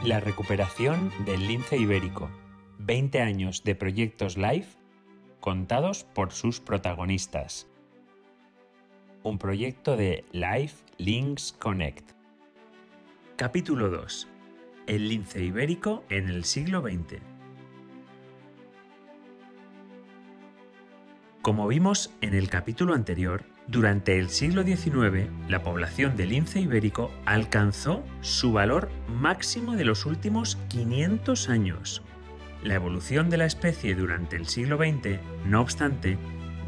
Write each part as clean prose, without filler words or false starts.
La recuperación del lince ibérico. 20 años de proyectos LIFE contados por sus protagonistas. Un proyecto de Life Links Connect. Capítulo 2. El lince ibérico en el siglo XX. Como vimos en el capítulo anterior, durante el siglo XIX, la población de lince ibérico alcanzó su valor máximo de los últimos 500 años. La evolución de la especie durante el siglo XX, no obstante,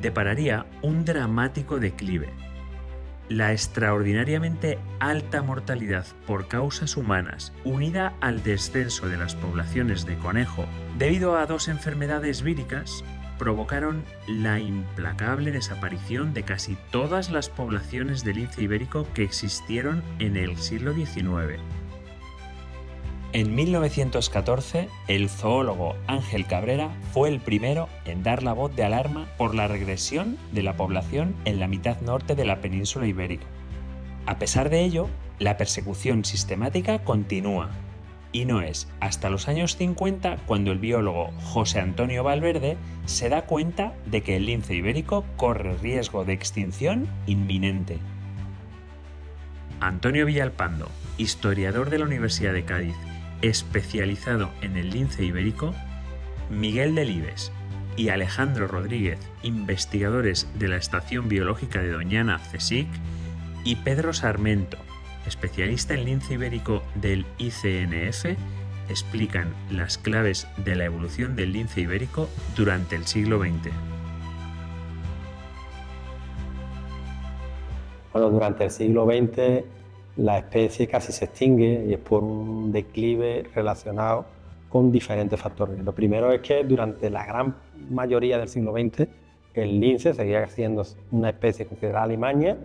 depararía un dramático declive. La extraordinariamente alta mortalidad por causas humanas, unida al descenso de las poblaciones de conejo debido a dos enfermedades víricas, provocaron la implacable desaparición de casi todas las poblaciones de lince ibérico que existieron en el siglo XIX. En 1914, el zoólogo Ángel Cabrera fue el primero en dar la voz de alarma por la regresión de la población en la mitad norte de la península ibérica. A pesar de ello, la persecución sistemática continúa, y no es hasta los años 50 cuando el biólogo José Antonio Valverde se da cuenta de que el lince ibérico corre riesgo de extinción inminente. Antonio Villalpando, historiador de la Universidad de Cádiz, especializado en el lince ibérico, Miguel Delibes y Alejandro Rodríguez, investigadores de la Estación Biológica de Doñana CSIC, y Pedro Sarmento, especialista en lince ibérico del ICNF, explican las claves de la evolución del lince ibérico durante el siglo XX. Bueno, durante el siglo XX la especie casi se extingue y es por un declive relacionado con diferentes factores. Lo primero es que durante la gran mayoría del siglo XX el lince seguía siendo una especie considerada alimaña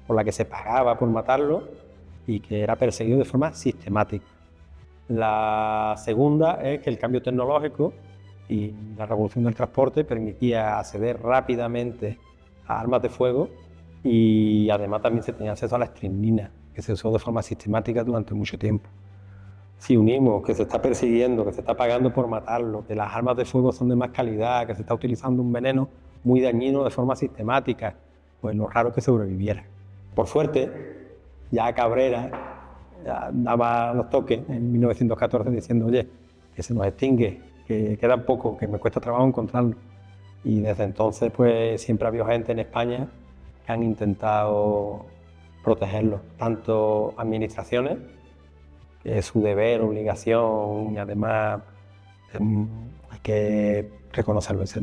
por la que se pagaba por matarlo y que era perseguido de forma sistemática. La segunda es que el cambio tecnológico y la revolución del transporte permitía acceder rápidamente a armas de fuego y además también se tenía acceso a la estricnina, que se usó de forma sistemática durante mucho tiempo. Si unimos que se está persiguiendo, que se está pagando por matarlo, que las armas de fuego son de más calidad, que se está utilizando un veneno muy dañino de forma sistemática, pues lo raro es que sobreviviera. Por suerte, ya Cabrera daba los toques en 1914 diciendo, oye, que se nos extingue, que queda poco, que me cuesta trabajo encontrarlo. Y desde entonces pues siempre ha habido gente en España que han intentado protegerlo, tanto administraciones, que es su deber, obligación, y además hay que reconocerlo, es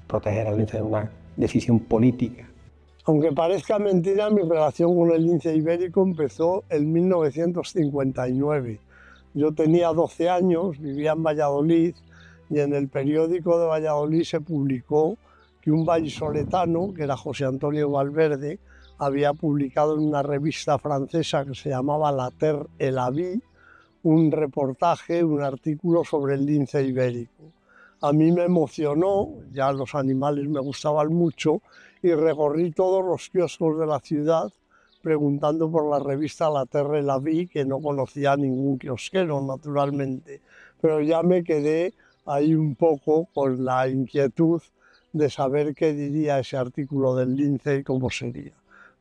proteger al lince de una decisión política. Aunque parezca mentira, mi relación con el lince ibérico empezó en 1959. Yo tenía 12 años, vivía en Valladolid y en el periódico de Valladolid se publicó que un vallisoletano, que era José Antonio Valverde, había publicado en una revista francesa que se llamaba La Terre et la Vie un reportaje, un artículo sobre el lince ibérico. A mí me emocionó, ya los animales me gustaban mucho, y recorrí todos los kioscos de la ciudad preguntando por la revista La Terre et la Vie, que no conocía a ningún kiosquero, naturalmente. Pero ya me quedé ahí un poco con la inquietud de saber qué diría ese artículo del lince y cómo sería.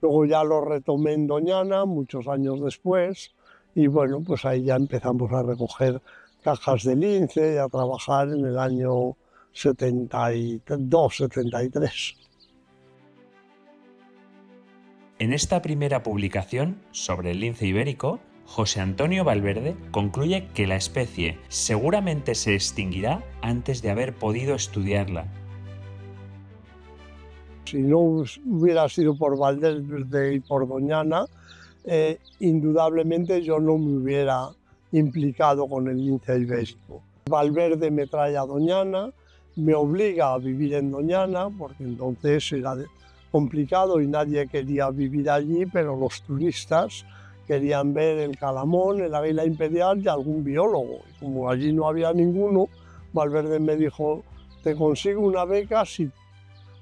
Luego ya lo retomé en Doñana, muchos años después, y bueno, pues ahí ya empezamos a recoger cajas de lince y a trabajar en el año 72, 73. En esta primera publicación sobre el lince ibérico, José Antonio Valverde concluye que la especie seguramente se extinguirá antes de haber podido estudiarla. Si no hubiera sido por Valverde y por Doñana, indudablemente yo no me hubiera implicado con el lince ibérico. Valverde me trae a Doñana, me obliga a vivir en Doñana, porque entonces era complicado y nadie quería vivir allí, pero los turistas querían ver el calamón, el águila imperial y algún biólogo. Y como allí no había ninguno, Valverde me dijo, te consigo una beca si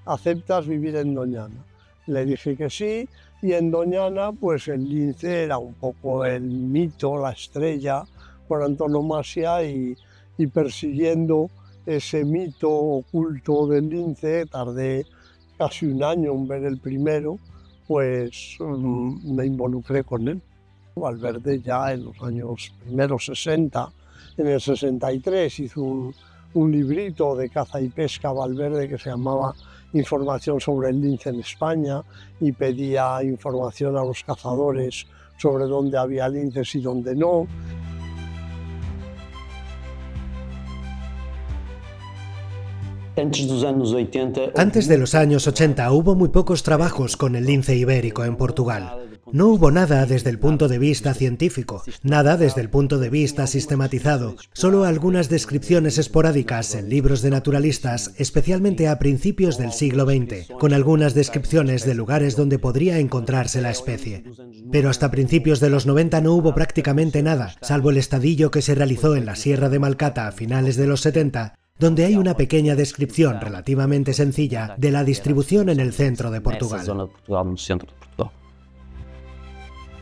aceptas vivir en Doñana. Le dije que sí, y en Doñana pues el lince era un poco el mito, la estrella, por antonomasia y persiguiendo ese mito oculto del lince. Tardé casi un año en ver el primero, pues me involucré con él. Valverde ya en los años primeros 60, en el 63 hizo un librito de caza y pesca Valverde que se llamaba Información sobre el lince en España, y pedía información a los cazadores sobre dónde había linces y dónde no. Antes de los años 80 hubo muy pocos trabajos con el lince ibérico en Portugal. No hubo nada desde el punto de vista científico, nada desde el punto de vista sistematizado, solo algunas descripciones esporádicas en libros de naturalistas, especialmente a principios del siglo XX, con algunas descripciones de lugares donde podría encontrarse la especie. Pero hasta principios de los 90 no hubo prácticamente nada, salvo el estadillo que se realizó en la Sierra de Malcata a finales de los 70, donde hay una pequeña descripción relativamente sencilla de la distribución en el centro de Portugal.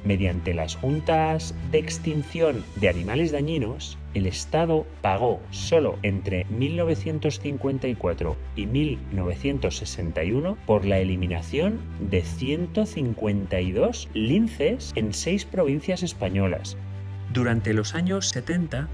Mediante las juntas de extinción de animales dañinos, el Estado pagó solo entre 1954 y 1961 por la eliminación de 152 linces en 6 provincias españolas. Durante los años 70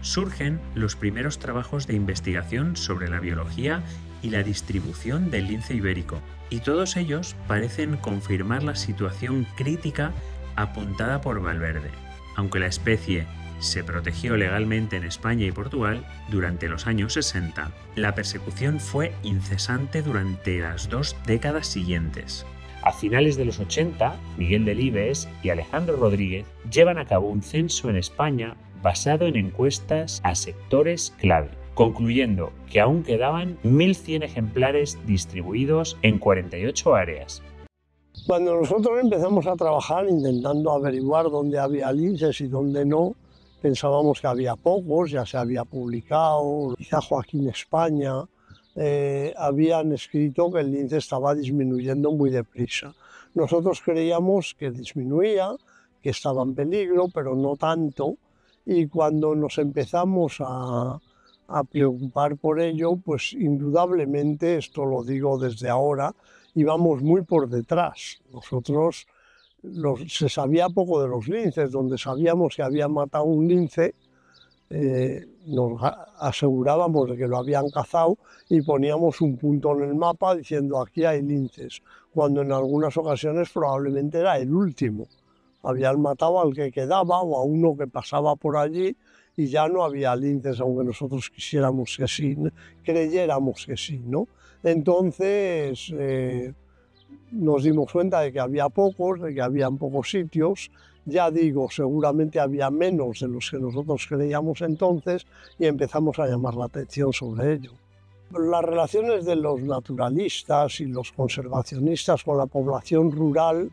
surgen los primeros trabajos de investigación sobre la biología y la distribución del lince ibérico, y todos ellos parecen confirmar la situación crítica apuntada por Valverde. Aunque la especie se protegió legalmente en España y Portugal durante los años 60, la persecución fue incesante durante las 2 décadas siguientes. A finales de los 80, Miguel Delibes y Alejandro Rodríguez llevan a cabo un censo en España basado en encuestas a sectores clave, concluyendo que aún quedaban 1.100 ejemplares distribuidos en 48 áreas. Cuando nosotros empezamos a trabajar intentando averiguar dónde había linces y dónde no, pensábamos que había pocos, ya se había publicado, quizá Joaquín España, habían escrito que el lince estaba disminuyendo muy deprisa. Nosotros creíamos que disminuía, que estaba en peligro, pero no tanto, y cuando nos empezamos a preocupar por ello, pues indudablemente, esto lo digo desde ahora, íbamos muy por detrás. Nosotros se sabía poco de los linces, donde sabíamos que habían matado un lince, nos asegurábamos de que lo habían cazado y poníamos un punto en el mapa diciendo aquí hay linces, cuando en algunas ocasiones probablemente era el último. Habían matado al que quedaba o a uno que pasaba por allí y ya no había linces, aunque nosotros quisiéramos que sí, creyéramos que sí, ¿no? Entonces nos dimos cuenta de que había pocos, de que habían pocos sitios. Ya digo, seguramente había menos de los que nosotros creíamos entonces y empezamos a llamar la atención sobre ello. Las relaciones de los naturalistas y los conservacionistas con la población rural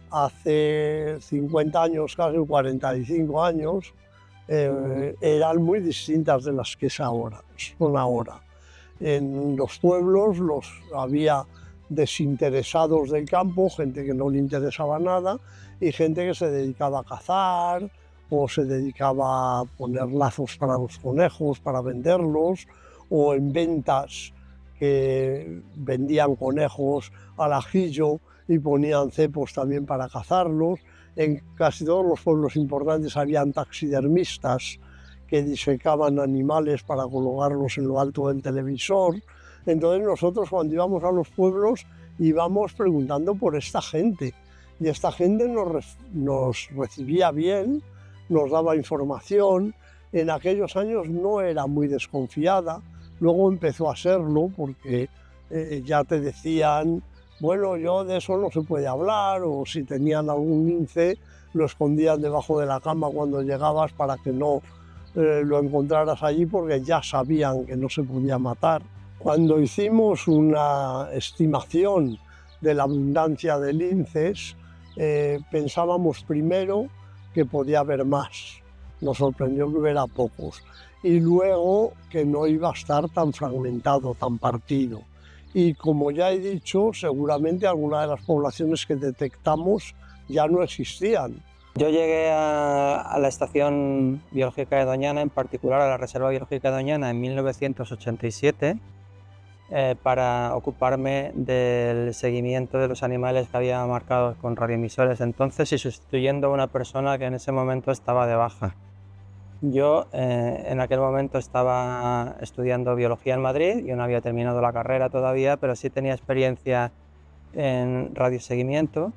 hace 50 años, casi 45 años, eran muy distintas de las que son ahora. En los pueblos había desinteresados del campo, gente que no le interesaba nada, y gente que se dedicaba a cazar o se dedicaba a poner lazos para los conejos, para venderlos, o en ventas que vendían conejos al ajillo y ponían cepos también para cazarlos. En casi todos los pueblos importantes habían taxidermistas que disecaban animales para colocarlos en lo alto del televisor. Entonces nosotros cuando íbamos a los pueblos íbamos preguntando por esta gente y esta gente nos recibía bien, nos daba información. En aquellos años no era muy desconfiada, luego empezó a serlo porque ya te decían, bueno, yo de eso no se puede hablar, o si tenían algún lince lo escondían debajo de la cama cuando llegabas para que no lo encontraras allí, porque ya sabían que no se podía matar. Cuando hicimos una estimación de la abundancia de linces, pensábamos primero que podía haber más. Nos sorprendió que hubiera pocos. Y luego que no iba a estar tan fragmentado, tan partido. Y como ya he dicho, seguramente algunas de las poblaciones que detectamos ya no existían, Yo llegué a la Estación Biológica de Doñana, en particular a la Reserva Biológica de Doñana, en 1987, para ocuparme del seguimiento de los animales que había marcados con radioemisores entonces y sustituyendo a una persona que en ese momento estaba de baja. Yo en aquel momento estaba estudiando biología en Madrid, yo no había terminado la carrera todavía, pero sí tenía experiencia en radioseguimiento,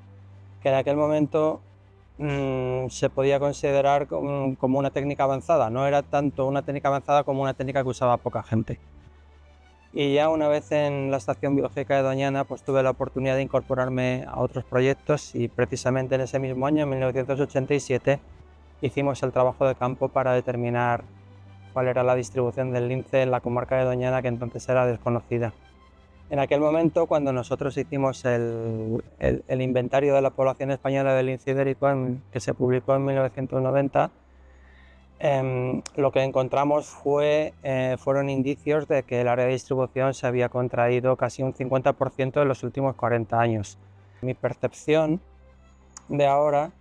que en aquel momento se podía considerar como una técnica avanzada. No era tanto una técnica avanzada como una técnica que usaba poca gente. Y ya una vez en la Estación Biológica de Doñana, pues tuve la oportunidad de incorporarme a otros proyectos y precisamente en ese mismo año, en 1987, hicimos el trabajo de campo para determinar cuál era la distribución del lince en la comarca de Doñana, que entonces era desconocida. En aquel momento, cuando nosotros hicimos el inventario de la población española del lince ibérico, que se publicó en 1990, lo que encontramos fueron indicios de que el área de distribución se había contraído casi un 50% en los últimos 40 años. Mi percepción de ahora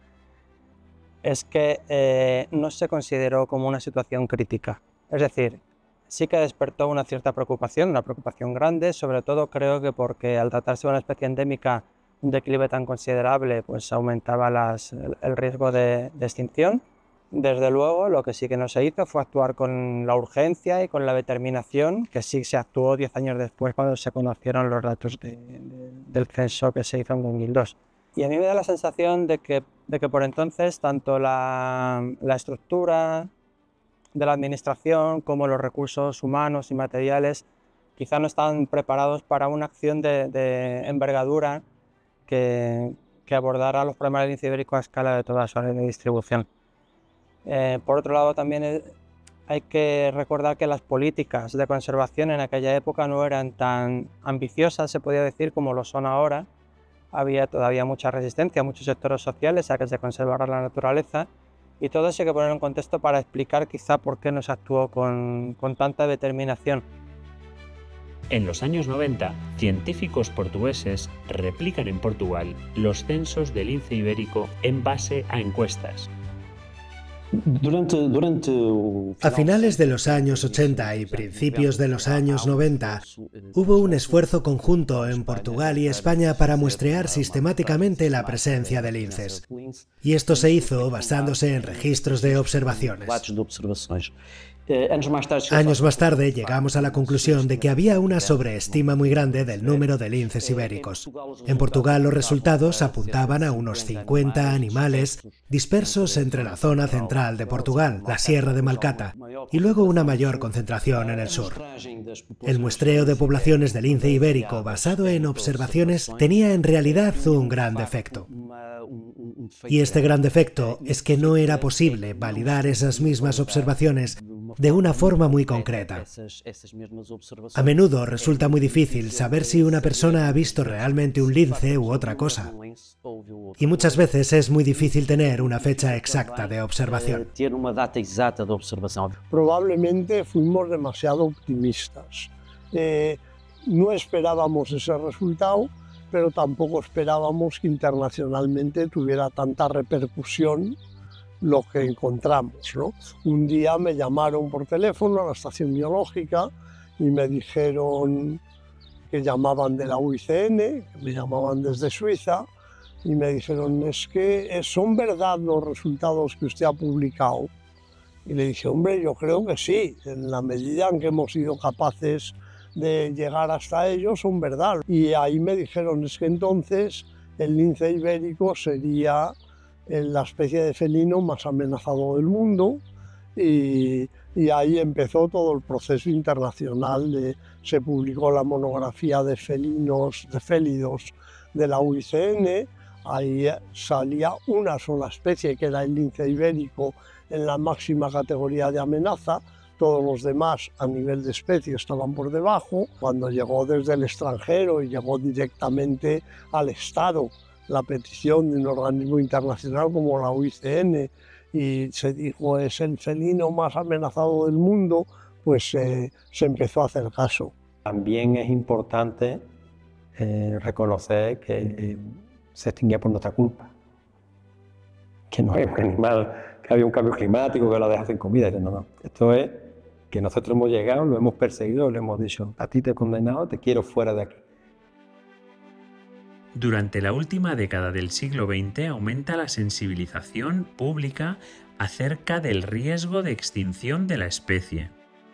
es que no se consideró como una situación crítica. Es decir, sí que despertó una cierta preocupación, una preocupación grande, sobre todo creo que porque al tratarse de una especie endémica, un declive tan considerable, pues aumentaba el riesgo de extinción. Desde luego, lo que sí que no se hizo fue actuar con la urgencia y con la determinación, que sí se actuó 10 años después cuando se conocieron los datos del censo que se hizo en 2002. Y a mí me da la sensación de que por entonces tanto la estructura de la administración como los recursos humanos y materiales quizá no estaban preparados para una acción de envergadura que abordara los problemas del lince ibérico a escala de toda su área de distribución. Por otro lado, también hay que recordar que las políticas de conservación en aquella época no eran tan ambiciosas, se podía decir, como lo son ahora. Había todavía mucha resistencia, muchos sectores sociales a que se conservara la naturaleza, y todo eso hay que poner en contexto para explicar quizá por qué no se actuó con tanta determinación. En los años 90, científicos portugueses replican en Portugal los censos del lince ibérico en base a encuestas. A finales de los años 80 y principios de los años 90, hubo un esfuerzo conjunto en Portugal y España para muestrear sistemáticamente la presencia de linces. Y esto se hizo basándose en registros de observaciones. Años más tarde llegamos a la conclusión de que había una sobreestima muy grande del número de linces ibéricos. En Portugal los resultados apuntaban a unos 50 animales dispersos entre la zona central de Portugal, la Sierra de Malcata, y luego una mayor concentración en el sur. El muestreo de poblaciones de lince ibérico basado en observaciones tenía en realidad un gran defecto. Y este gran defecto es que no era posible validar esas mismas observaciones de una forma muy concreta. A menudo resulta muy difícil saber si una persona ha visto realmente un lince u otra cosa. Y muchas veces es muy difícil tener una fecha exacta de observación. Probablemente fuimos demasiado optimistas. No esperábamos ese resultado, pero tampoco esperábamos que internacionalmente tuviera tanta repercusión lo que encontramos, ¿no? Un día me llamaron por teléfono a la estación biológica y me dijeron que llamaban de la UICN, que me llamaban desde Suiza, y me dijeron, es que son verdad los resultados que usted ha publicado. Y le dije, hombre, yo creo que sí, en la medida en que hemos sido capaces de llegar hasta ellos, son verdad. Y ahí me dijeron, es que entonces el lince ibérico sería la especie de felino más amenazado del mundo, y ahí empezó todo el proceso internacional. Se publicó la monografía de felinos, de félidos de la UICN. Ahí salía una sola especie, que era el lince ibérico, en la máxima categoría de amenaza. Todos los demás a nivel de especie estaban por debajo. Cuando llegó desde el extranjero y llegó directamente al Estado la petición de un organismo internacional como la UICN y se dijo es el felino más amenazado del mundo, pues se empezó a hacer caso. También es importante reconocer que se extinguía por nuestra culpa, que no es un animal, que había un cambio climático, que lo deja sin comida. No, no. Esto es que nosotros hemos llegado, lo hemos perseguido, le hemos dicho, a ti te he condenado, te quiero fuera de aquí. Durante la última década del siglo XX aumenta la sensibilización pública acerca del riesgo de extinción de la especie.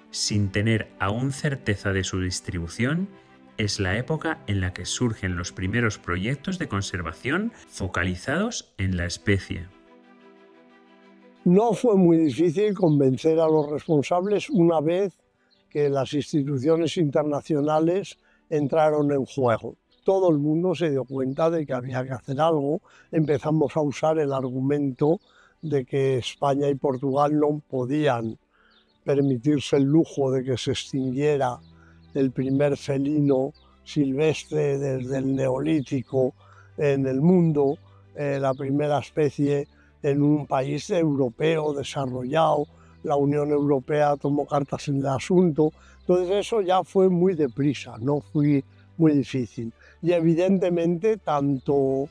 Sin tener aún certeza de su distribución, es la época en la que surgen los primeros proyectos de conservación focalizados en la especie. No fue muy difícil convencer a los responsables una vez que las instituciones internacionales entraron en juego. Todo el mundo se dio cuenta de que había que hacer algo. Empezamos a usar el argumento de que España y Portugal no podían permitirse el lujo de que se extinguiera el primer felino silvestre desde el Neolítico en el mundo, la primera especie en un país europeo desarrollado. La Unión Europea tomó cartas en el asunto. Entonces eso ya fue muy deprisa, no fue muy difícil. Y evidentemente tanto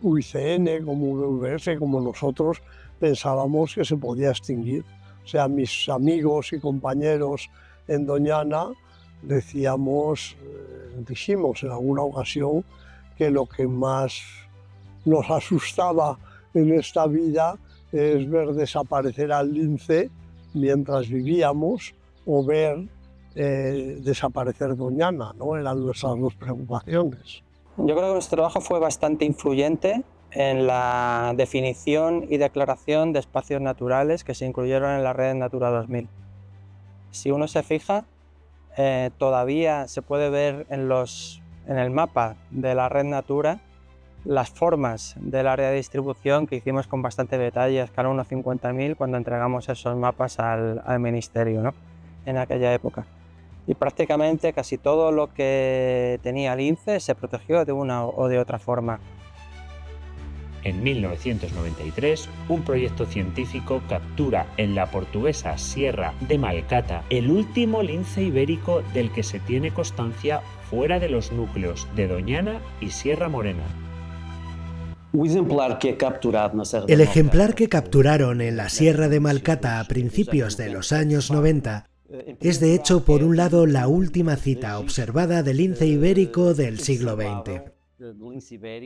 UICN como WWF como nosotros pensábamos que se podía extinguir. O sea, mis amigos y compañeros en Doñana dijimos en alguna ocasión que lo que más nos asustaba en esta vida es ver desaparecer al lince mientras vivíamos o ver desaparecer Doñana, ¿no? Eran nuestras dos preocupaciones. Yo creo que nuestro trabajo fue bastante influyente en la definición y declaración de espacios naturales que se incluyeron en la red Natura 2000. Si uno se fija, todavía se puede ver en el mapa de la red Natura las formas del área de distribución que hicimos con bastante detalle a escala 1:50.000 cuando entregamos esos mapas al Ministerio, ¿no? En aquella época. Y prácticamente casi todo lo que tenía lince se protegió de una o de otra forma. En 1993, un proyecto científico captura en la portuguesa Sierra de Malcata el último lince ibérico del que se tiene constancia fuera de los núcleos de Doñana y Sierra Morena. El ejemplar que capturaron en la Sierra de Malcata a principios de los años 90 es de hecho por un lado la última cita observada del lince ibérico del siglo XX.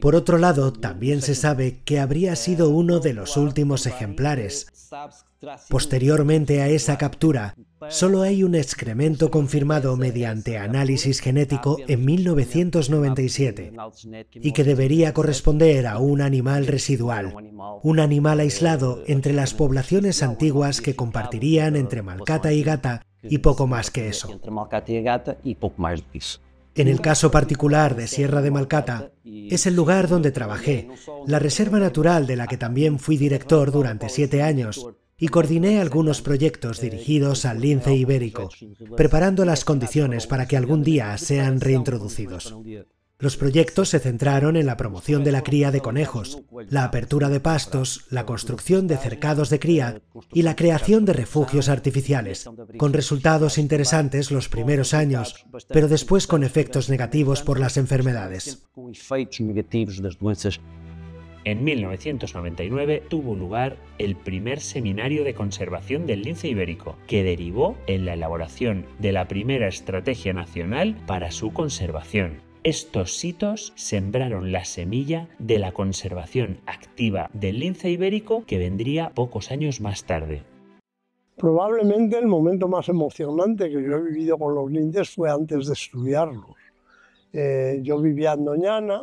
Por otro lado, también se sabe que habría sido uno de los últimos ejemplares. Posteriormente a esa captura, solo hay un excremento confirmado mediante análisis genético en 1997 y que debería corresponder a un animal residual, un animal aislado entre las poblaciones antiguas que compartirían entre Malcata y Gata y poco más que eso. En el caso particular de Sierra de Malcata, es el lugar donde trabajé, la reserva natural de la que también fui director durante 7 años y coordiné algunos proyectos dirigidos al lince ibérico, preparando las condiciones para que algún día sean reintroducidos. Los proyectos se centraron en la promoción de la cría de conejos, la apertura de pastos, la construcción de cercados de cría y la creación de refugios artificiales, con resultados interesantes los primeros años, pero después con efectos negativos por las enfermedades. En 1999 tuvo lugar el primer seminario de conservación del lince ibérico, que derivó en la elaboración de la primera estrategia nacional para su conservación. Estos sitos sembraron la semilla de la conservación activa del lince ibérico que vendría pocos años más tarde. Probablemente el momento más emocionante que yo he vivido con los linces fue antes de estudiarlos. Yo vivía en Doñana,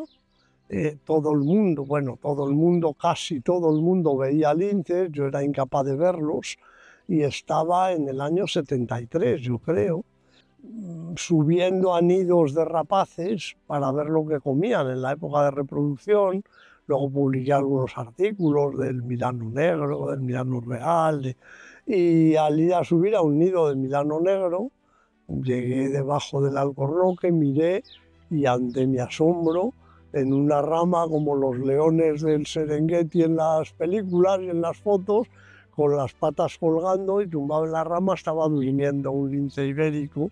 todo el mundo, casi todo el mundo veía linces, yo era incapaz de verlos y estaba en el año 73, yo creo, subiendo a nidos de rapaces para ver lo que comían en la época de reproducción. Luego publiqué algunos artículos del Milano negro, del Milano real, y al ir a subir a un nido de Milano negro, llegué debajo del alcornoque, miré y ante mi asombro, en una rama como los leones del Serengeti en las películas y en las fotos, con las patas colgando y tumbado en la rama, estaba durmiendo un lince ibérico.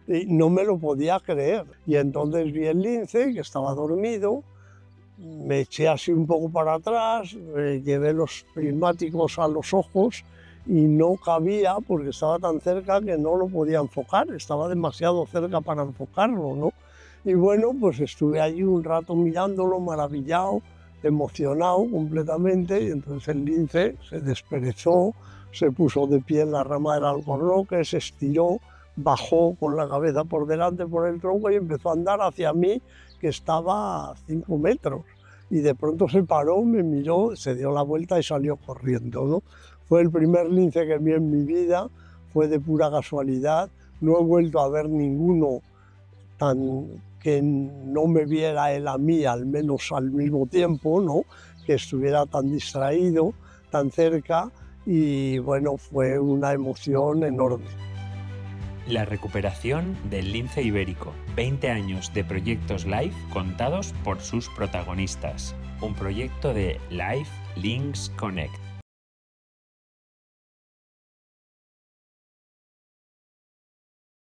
Y no me lo podía creer. Y entonces vi el lince que estaba dormido, me eché así un poco para atrás, llevé los prismáticos a los ojos y no cabía porque estaba tan cerca que no lo podía enfocar, estaba demasiado cerca para enfocarlo, ¿no? Y bueno, pues estuve allí un rato mirándolo, maravillado, emocionado completamente, y entonces el lince se desperezó, se puso de pie en la rama del alcornoque, se estiró, bajó con la cabeza por delante por el tronco y empezó a andar hacia mí, que estaba a 5 metros. Y de pronto se paró, me miró, se dio la vuelta y salió corriendo, ¿no? Fue el primer lince que vi en mi vida, fue de pura casualidad, no he vuelto a ver ninguno que no me viera él a mí, al menos al mismo tiempo, ¿no? Que estuviera tan distraído, tan cerca, y bueno, fue una emoción enorme. La recuperación del lince ibérico, 20 años de proyectos live contados por sus protagonistas, un proyecto de Life Links Connect.